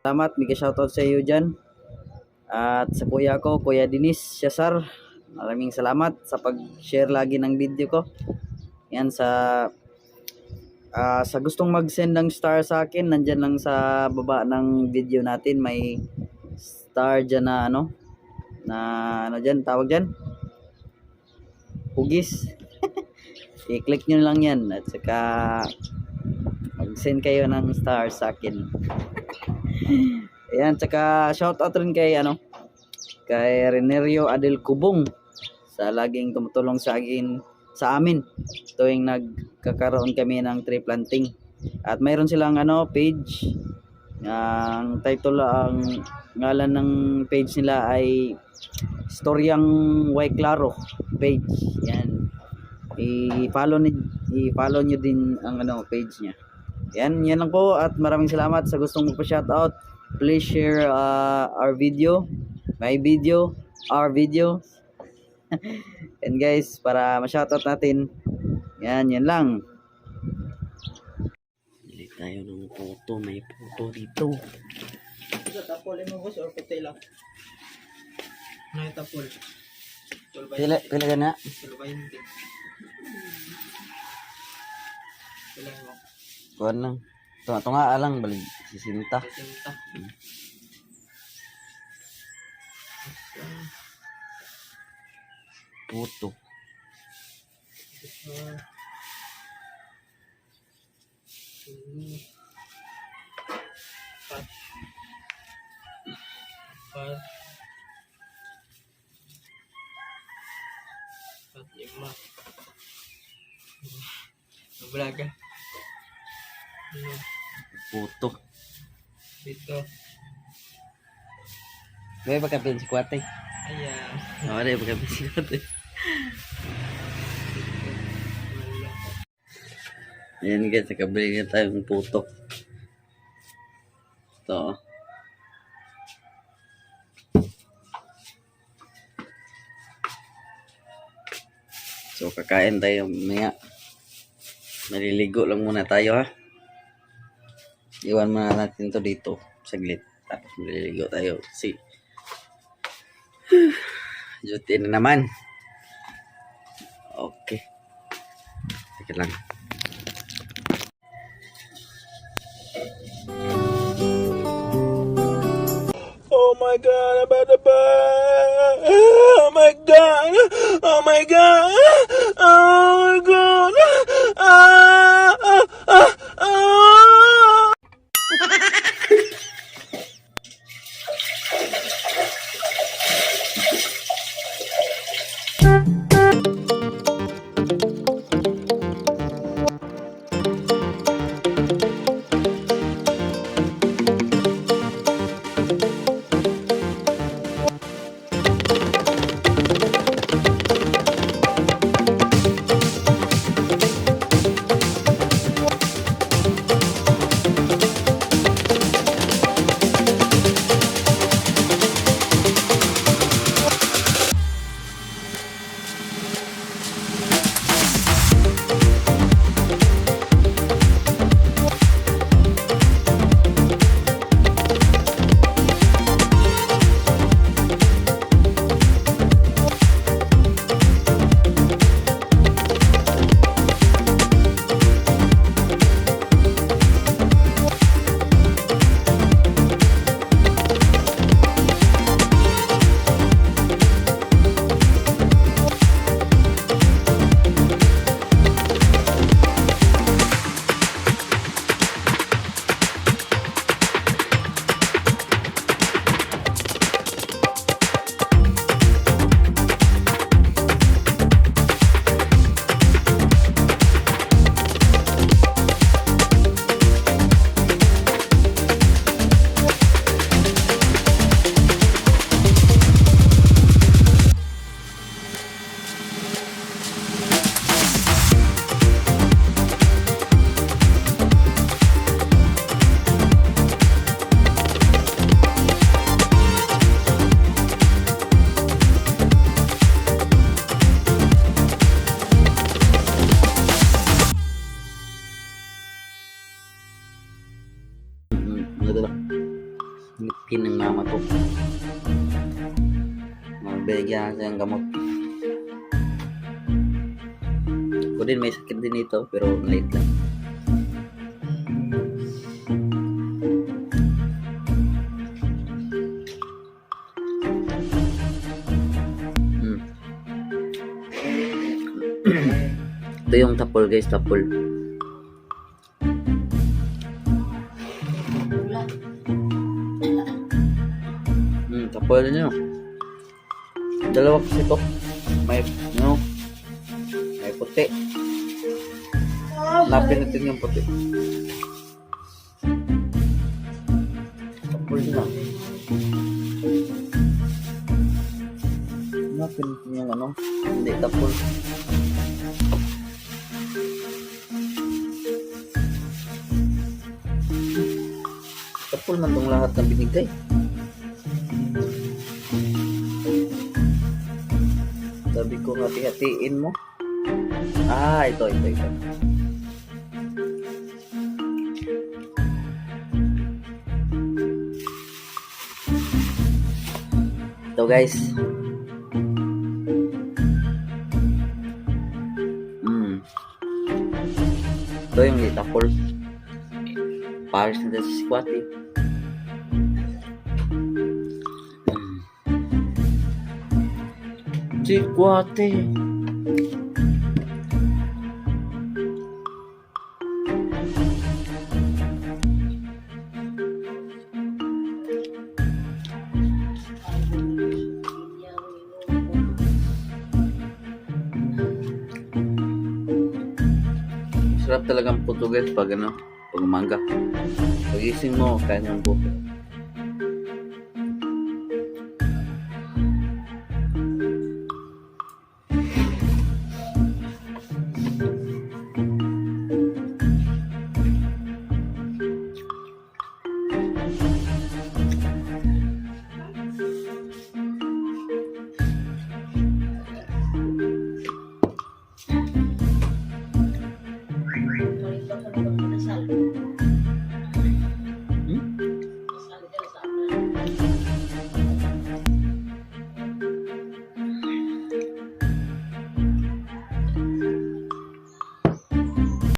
Salamat, mega shoutout sa iyo dyan. At sa kuya ko, Kuya Dinis Cesar, maraming salamat sa pag-share lagi ng video ko. Yan sa gustong mag-send ng star sa akin, nandyan lang sa baba ng video natin may star dyan na ano dyan, tawag dyan, hugis. I-click nyo lang yan at saka mag-send kayo ng star sa akin. Ayan, tsaka shoutout rin kay Renerio Adel Cubong sa laging tumutulong sa amin tuwing nagkakaroon kami ng tree planting. At mayroon silang page. Ang title, ang ngalan ng page nila ay Storyang Way Claro page. Yan. I-follow nyo din ang page niya. Yan lang po at maraming salamat sa gustong magpa-shoutout. Please share our video, my video, our video. And guys, para ma-shoutout natin, yan lang. Bili tayo ng photo, may photo dito. Tapol mo boss or puti lang? May tapol. Pila ka na? Pila mo. Kuan lang. Tunga lang balik sisinta. Puto. Lima. Bulaga. Puto. Dito. May pagkapin si Kuwate. Ayan. Oo, may pagkapin si Kuwate. Ayan guys, nakabili na tayo ng puto. Ito. So, kakain tayo maya. Maliligo lang muna tayo ha. Iwan muna natin to dito. Saglit. Tapos maliligo tayo. See. Duty na naman. Okay. Sige lang. Oh my God, about the bag. Oh my God. Oh my God. Oh my God. ngipin ng mama ko. Mabigyan siya ng gamot. Ako din may sakit din ito pero late lang. Hmm. Ito yung tapol guys, tapol. Tapol nyo. Dalawa kasi ito. May, no, may puti. Lapin natin yung puti. Tapol nyo. Lapin natin yung ano. Hindi tapol. Tapol man tong lahat ng binigay. Sabi ko hati-hatiin mo. Ito. Ito guys. Ito yung litapol. Paris na sa squatty. Squatty. Sarap talagang puto guys pag pag umaga. Pagising mo, kain yung puto.